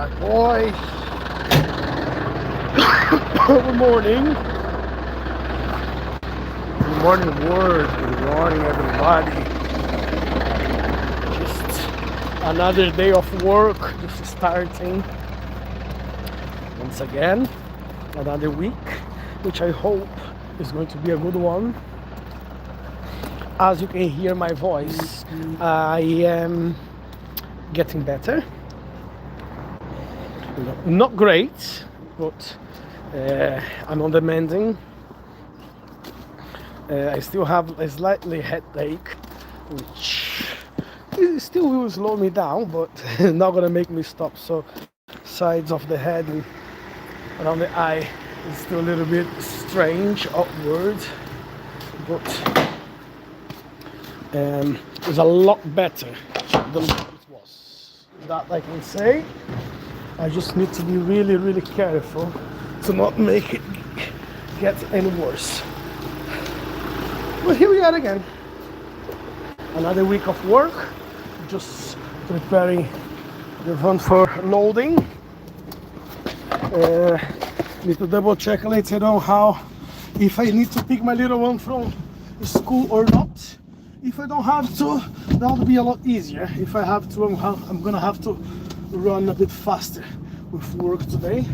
bad boy. Good morning. Good morning, world. Good morning, everybody. Just another day of work, just starting once again. Another week, which I hope is going to be a good one. As you can hear my voice, I am getting better. Not great, but I'm on the mending. I still have a slightly headache, which still will slow me down, but not gonna make me stop. So sides of the head and around the eye is still a little bit strange upward, but it's a lot better than it was. That I can say. I just need to be really, really careful to not make it get any worse. But here we are again. Another week of work, just preparing the van for loading. Need to double check later on how, if I need to pick my little one from school or not. If I don't have to, that would be a lot easier. If I have to, I'm gonna have to run a bit faster with work today.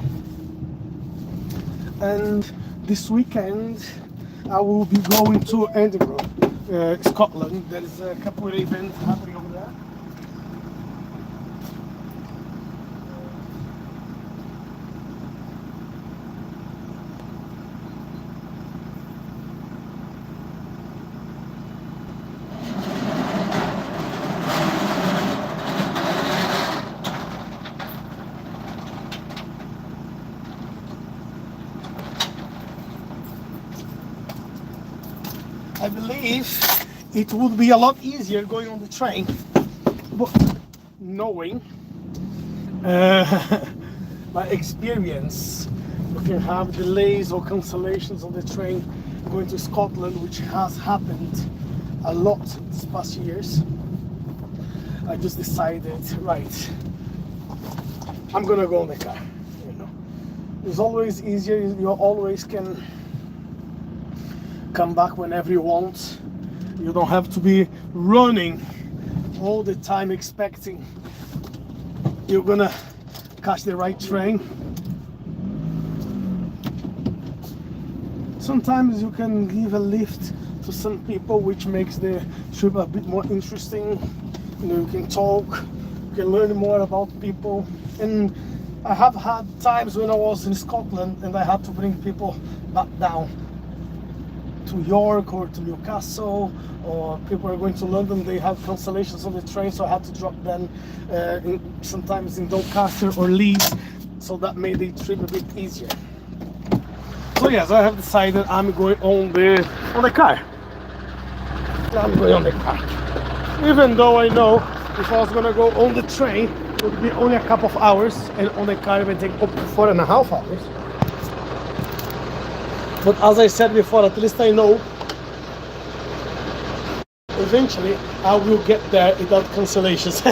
And this weekend I will be going to Edinburgh, Scotland. There is a couple of events happening over there. I believe it would be a lot easier going on the train, but knowing my experience, you can have delays or cancellations on the train going to Scotland, which has happened a lot these past years. I just decided, right, I'm gonna go in the car. You know, it's always easier. You always can come back whenever you want. You don't have to be running all the time expecting you're gonna catch the right train. Sometimes you can give a lift to some people, which makes the trip a bit more interesting. You know, you can talk, you can learn more about people. And I have had times when I was in Scotland and I had to bring people back down to York or to Newcastle, or people are going to London, they have cancellations on the train, so I had to drop them sometimes in Doncaster or Leeds, so that made the trip a bit easier. So yes, I have decided I'm going on the car. I'm going on the car. Even though I know if I was gonna go on the train, it would be only a couple of hours, and on the car it would take up to 4.5 hours. But as I said before, at least I know eventually I will get there without cancellations. So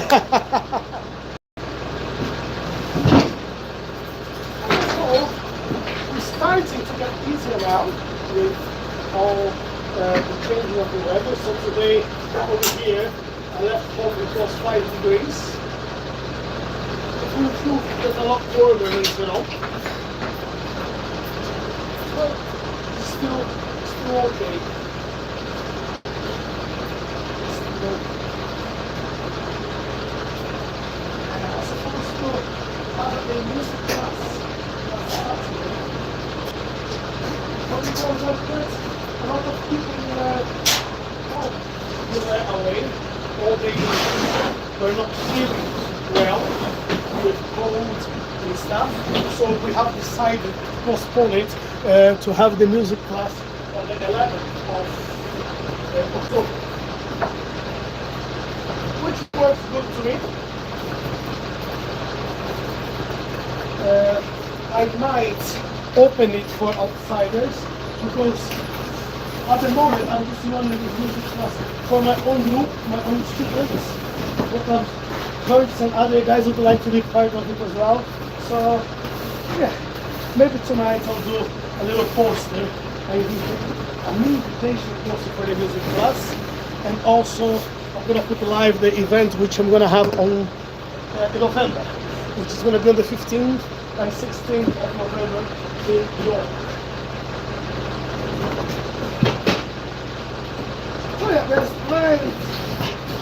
it's starting to get easier now with all the changing of the weather. So today over here I left home, it was 5 degrees. It will feel it's a lot warmer later on. But still okay. And I'm supposed to have a music class but because of that, a lot of people were away, or they were not feeling well with cold and stuff. So we have decided to postpone it to have the music class on the 11th of October, which works good to me. I might open it for outsiders because at the moment I'm just running this music class for my own group, my own students. But heard some other guys would like to be part of it as well. So yeah, maybe tonight I'll do a little poster, an invitation poster for the music class, and also I'm gonna put live the event which I'm gonna have on in November, which is gonna be on the 15th and 16th of November in York. So yeah, there's plenty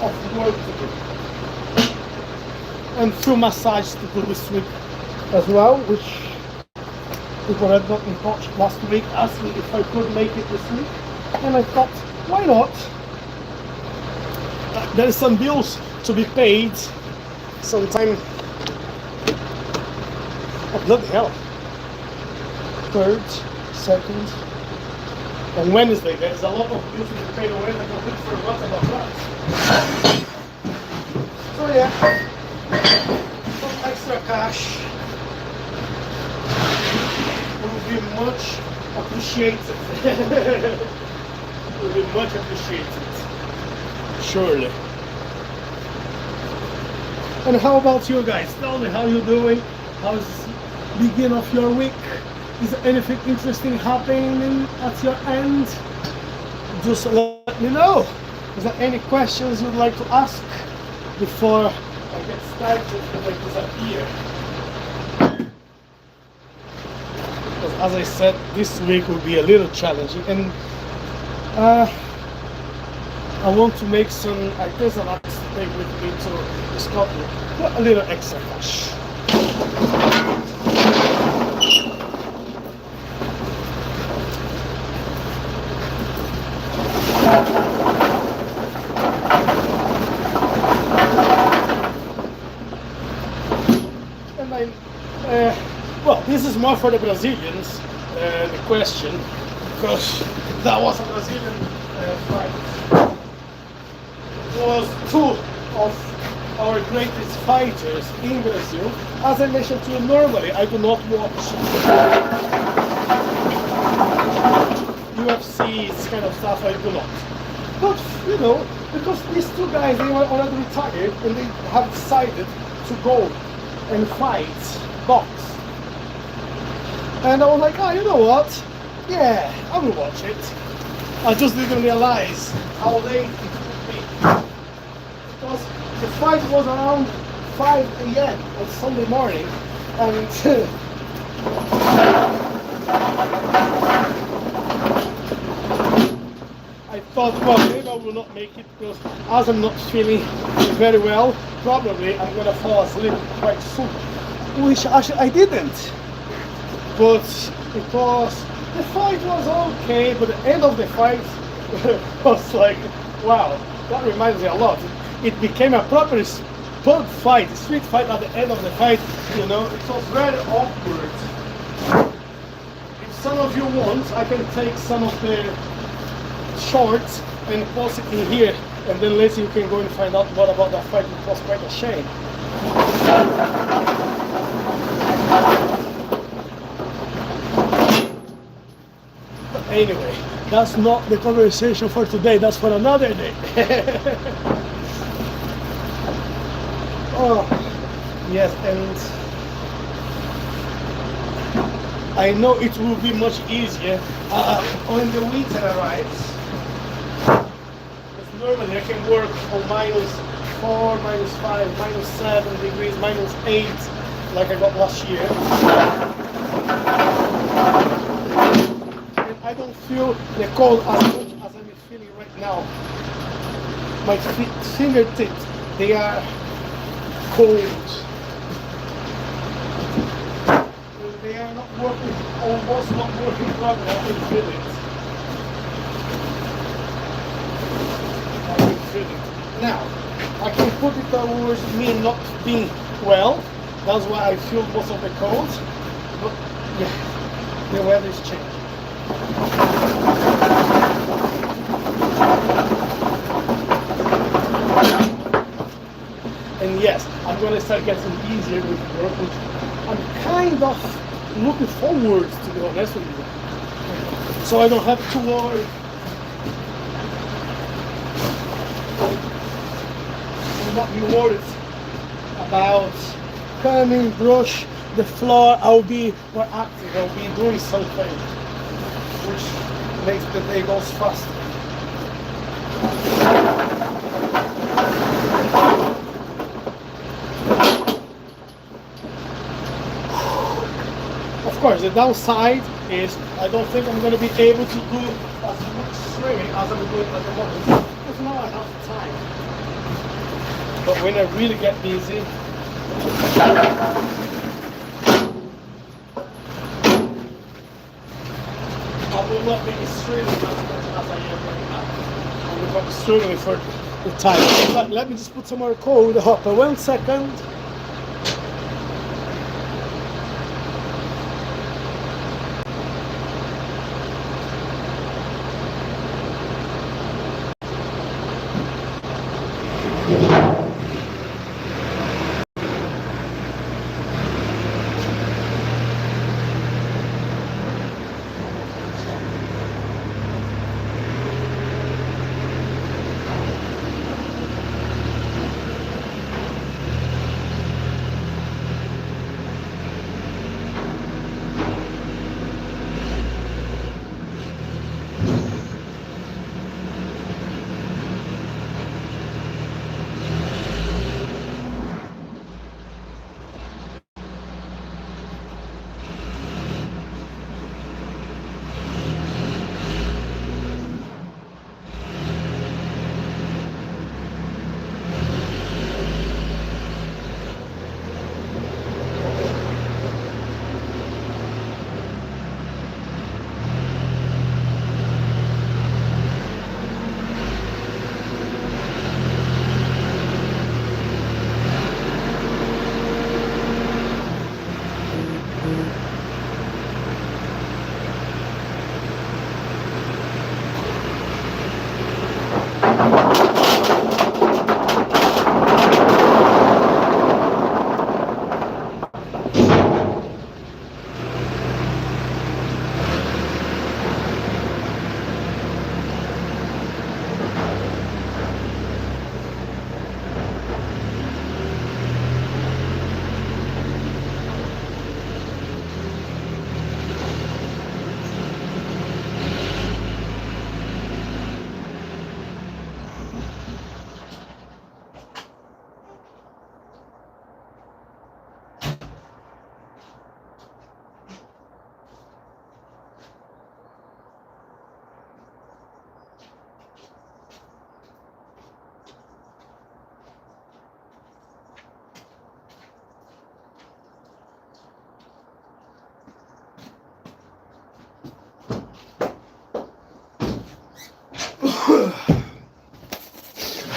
of work to do. And few massages to do this week as well, which people had got in touch last week asked me if I could make it this week, and I thought, why not? There is some bills to be paid sometime. Oh, bloody hell. 3rd, 2nd, and Wednesday. There's a lot of bills to be paid on Wednesday. I completely forgot about that. So yeah. Some extra cash will be much appreciated. Will be much appreciated, surely. And how about you guys? Tell me how you're doing. How's the beginning of your week? Is there anything interesting happening at your end? Just let me know. Is there any questions you'd like to ask before I get started and I disappear? Because as I said, this week will be a little challenging, and I want to make some artisanals to take with me to Scotland. Put a little extra cash. Well, this is more for the Brazilians, the question, because that was a Brazilian fight. It was two of our greatest fighters in Brazil. As I mentioned to you, normally I do not watch UFC, this kind of stuff, I do not. But, you know, because these two guys, they were already retired and they have decided to go and fight, box. And I was like, oh, you know what? Yeah, I will watch it. I just didn't realize how late it would be. Because the fight was around 5 a.m. on Sunday morning, and I thought, well, maybe I will not make it, because as I'm not feeling very well, probably I'm gonna fall asleep quite soon. Which actually I didn't. But because the fight was okay, but the end of the fight was like, wow, that reminds me a lot. It became a proper pub fight, street fight at the end of the fight, you know, it was very awkward. If some of you want, I can take some of the shorts and post it in here, and then later you can go and find out what about that fight. It was quite a shame. But anyway, that's not the conversation for today, that's for another day. Oh, yes, and I know it will be much easier when the winter arrives. Because normally I can work on -4, -5, -7 degrees, -8, like I got last year. And I don't feel the cold as much as I'm feeling right now. My fingertips, they are cold. They are not working, almost not working properly. I can feel it. I can feel it. Now, I can put it towards me not being well. That's why I feel most of the cold. But yeah, the weather is changing. And yes, I'm going to start getting easier with work, which I'm kind of looking forward, to be honest with you. So I don't have to worry. I'm not be worried about coming, brush the floor. I'll be more active. I'll be doing something which makes the day goes faster. Of course, the downside is I don't think I'm going to be able to do as much swimming as I'm doing at the moment. There's not enough time. But when I really get busy, I will not be swimming as much as I am right now. I will not be struggling for the time. But let me just put some more coal in the hopper. 1 second.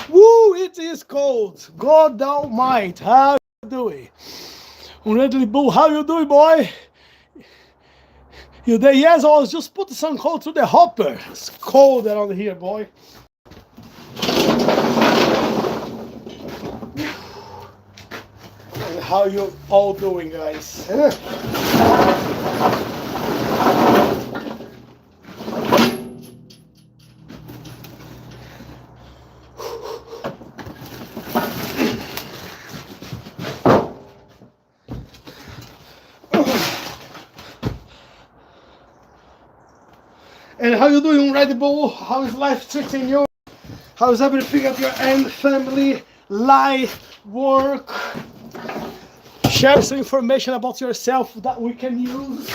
Woo, it is cold. God almighty, how you doing? Redley Bull, how you doing, boy? You there? Yes, I was just putting some coal to the hopper. It's cold around here, boy. And how you all doing, guys? And how you doing, Red Bull? How is life treating you? How is everything at your end? Family, life, work? Share some information about yourself that we can use.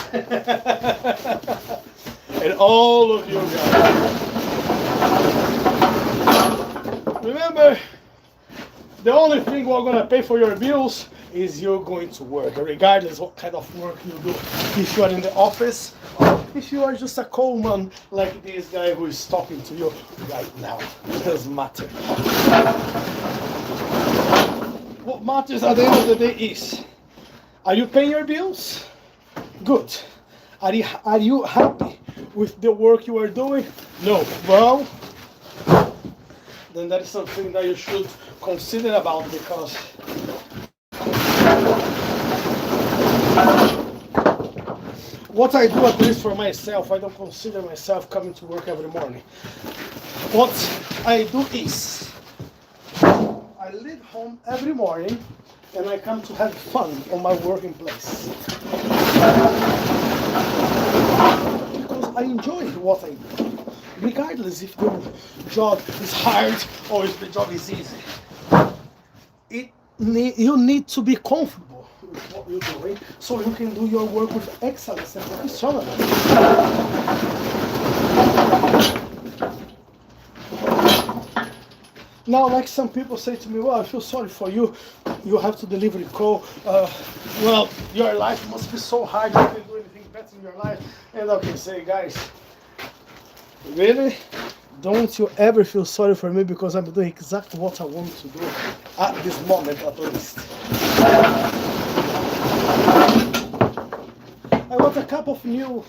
And all of you guys. Remember, the only thing we're gonna pay for your bills is you're going to work, regardless what kind of work you do. If you are in the office, or if you are just a coalman like this guy who is talking to you right now. It doesn't matter. What matters at the end of the day is, are you paying your bills? Good. Are you happy with the work you are doing? No. Well, then that is something that you should consider about, because what I do, at least for myself, I don't consider myself coming to work every morning. What I do is, I leave home every morning and I come to have fun on my working place. Because I enjoy what I do, regardless if the job is hard or if the job is easy. You need to be comfortable with what you're doing so you can do your work with excellence and professionalism. Now, like some people say to me, well, I feel sorry for you. You have to deliver a call. Well, your life must be so hard. You can't do anything better in your life. And I can say, guys, really? Don't you ever feel sorry for me, because I'm doing exactly what I want to do at this moment, at least. I got a couple of new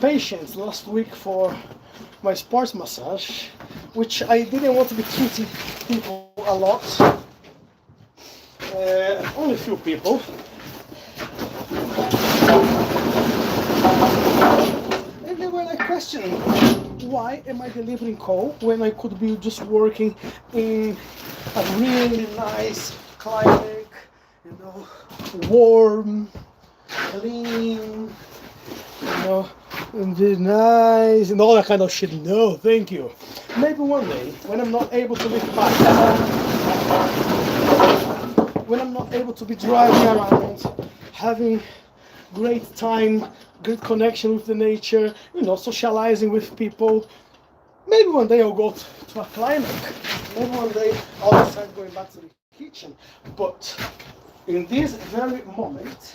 patients last week for my sports massage, which I didn't want to be treating people a lot. Only a few people. And they were like questioning, why am I delivering call when I could be just working in a really nice climate, you know, warm, clean, you know, and very nice, and all that kind of shit. No, thank you. Maybe one day, when I'm not able to lift bikes, when I'm not able to be driving around, having great time, good connection with the nature, you know, socializing with people, maybe one day I'll go to a clinic. Maybe one day I'll decide going back to the kitchen. But in this very moment,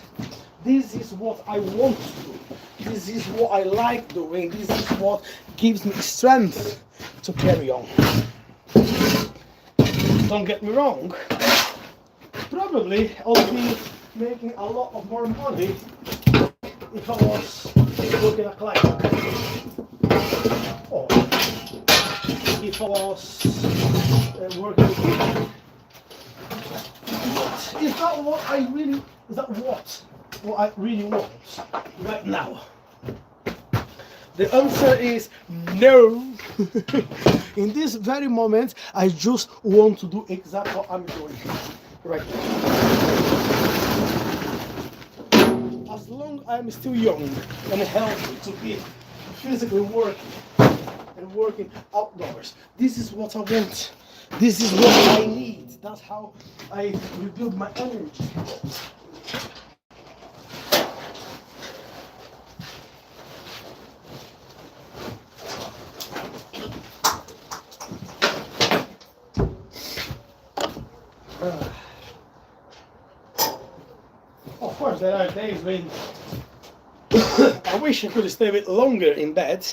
this is what I want to do. This is what I like doing. This is what gives me strength to carry on. Don't get me wrong. Probably I'll be making a lot of more money if I was working a client. Or if I was working with people. But is that what I really, is that what I really want right now? The answer is no. In this very moment, I just want to do exactly what I'm doing right now. As long as I'm still young and healthy to be physically working and working outdoors, this is what I want. This is what I need. That's how I rebuild my energy. Of course, there are days when I wish I could stay a bit longer in bed.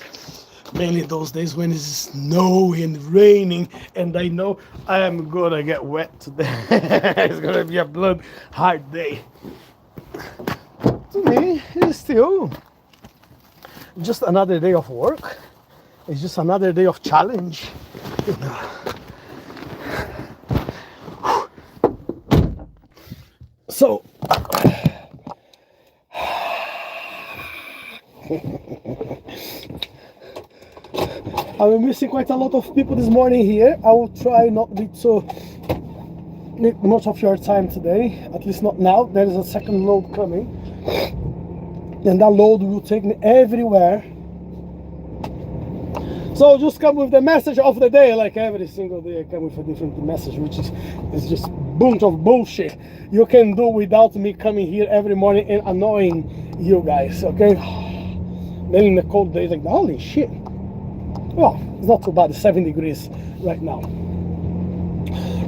Mainly those days when it's snowing and raining, and I know I am gonna get wet today. It's gonna be a blood hard day. To me, it's still just another day of work. It's just another day of challenge. You know. So I'm missing quite a lot of people this morning here. I will try not to need much of your time today, at least not now. There is a second load coming, and that load will take me everywhere. So just come with the message of the day, like every single day I come with a different message, which is just a bunch of bullshit you can do without me coming here every morning and annoying you guys, okay? Then in the cold days, like, holy shit. Well, it's not too bad, it's 7 degrees right now.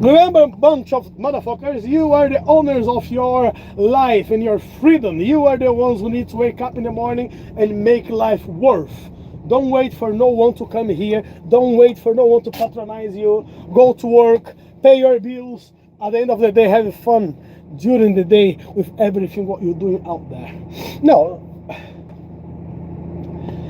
Remember, bunch of motherfuckers, you are the owners of your life and your freedom. You are the ones who need to wake up in the morning and make life worth. Don't wait for no one to come here. Don't wait for no one to patronize you. Go to work, pay your bills. At the end of the day, have fun during the day with everything what you're doing out there. No,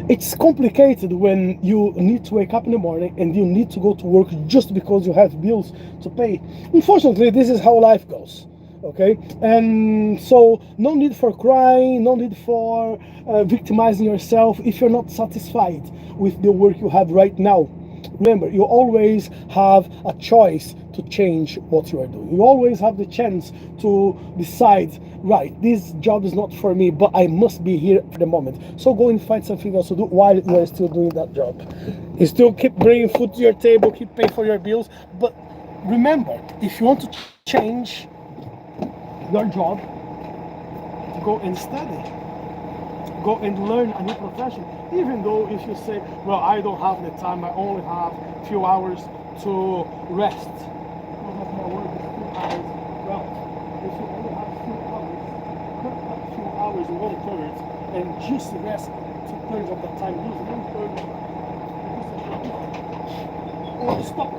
it's complicated when you need to wake up in the morning and you need to go to work just because you have bills to pay. Unfortunately, this is how life goes. Okay, and so no need for crying, no need for victimizing yourself if you're not satisfied with the work you have right now. Remember, you always have a choice to change what you are doing. You always have the chance to decide, right, this job is not for me, but I must be here for the moment. So go and find something else to do while you are still doing that job. You still keep bringing food to your table, keep paying for your bills, but remember, if you want to change your job, go and study, go and learn a new profession. Even though if you say, well, I don't have the time, I only have a few hours to rest because of my work is 2 hours. Well, if you only have a few hours, cut that few hours in 1/3 and just rest 2/3 of the time, lose 1/3 of the time. Or stop.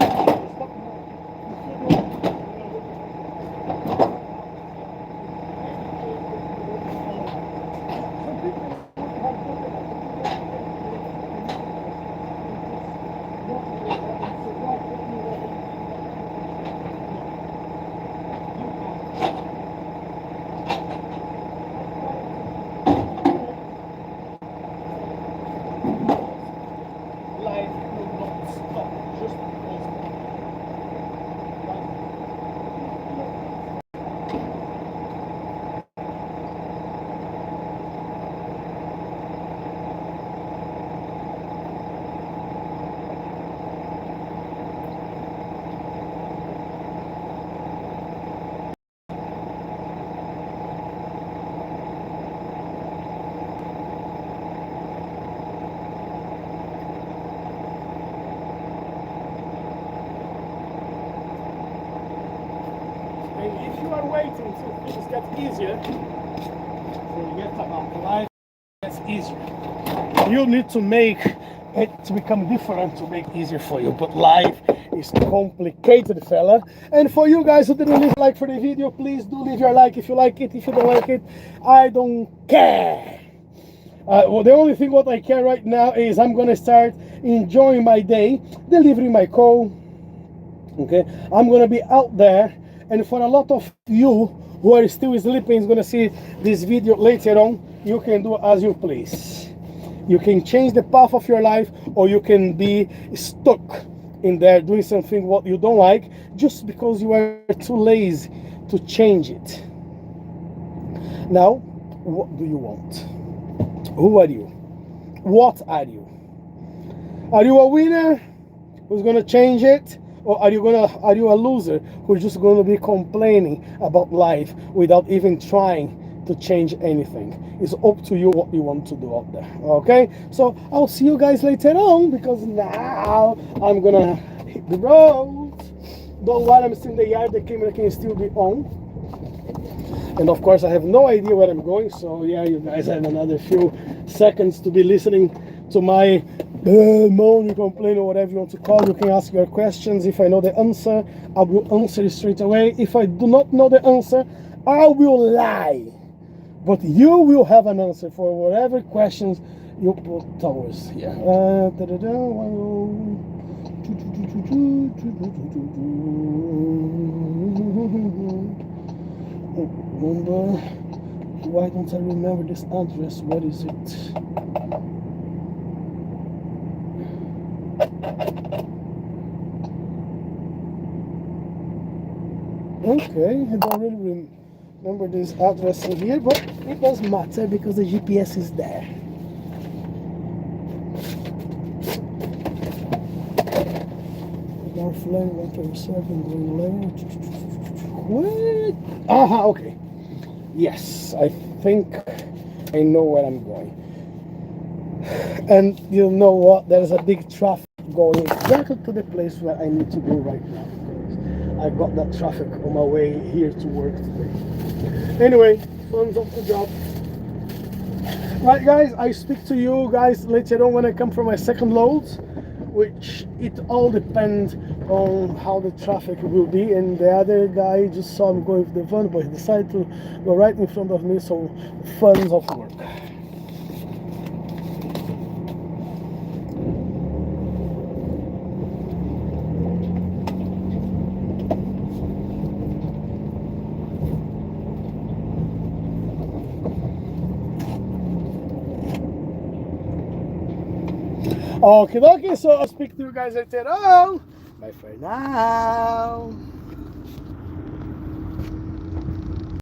If you are waiting till things get easier, forget about life gets easier. You need to make it to become different to make it easier for you. But life is complicated, fella. And for you guys who didn't leave a like for the video, please do leave your like if you like it. If you don't like it, I don't care. Well, the only thing what I care right now is I'm gonna start enjoying my day, delivering my call. Okay, I'm gonna be out there, and for a lot of you who are still sleeping, is gonna see this video later on. You can do as you please. You can change the path of your life, or you can be stuck in there doing something what you don't like just because you are too lazy to change it. Now, what do you want? Who are you? What are you? Are you a winner who's gonna change it? Or are you a loser who's just going to be complaining about life without even trying to change anything? It's up to you what you want to do out there. Okay, so I'll see you guys later on, because now I'm gonna hit the road. But while I'm still in the yard, the camera can still be on. And of course I have no idea where I'm going, so yeah, you guys have another few seconds to be listening to my moan, complain, or whatever you want to call. You can ask your questions. If I know the answer, I will answer it straight away. If I do not know the answer, I will lie. But you will have an answer for whatever questions you put towards here. Why don't I remember this address? What is it? Okay, I don't really remember this address in here, but it doesn't matter because the GPS is there. North Lane, 137, Green Lane. What? Aha, okay. Yes, I think I know where I'm going. And you know what? There's a big traffic going exactly to the place where I need to go right now. I got that traffic on my way here to work today. Anyway, funds of the job. Right, guys, I speak to you guys later on when I come for my second load, which it all depends on how the traffic will be. And the other guy just saw me going with the van, but he decided to go right in front of me, so funds of work. Okay, so I'll speak to you guys later on. Bye for now.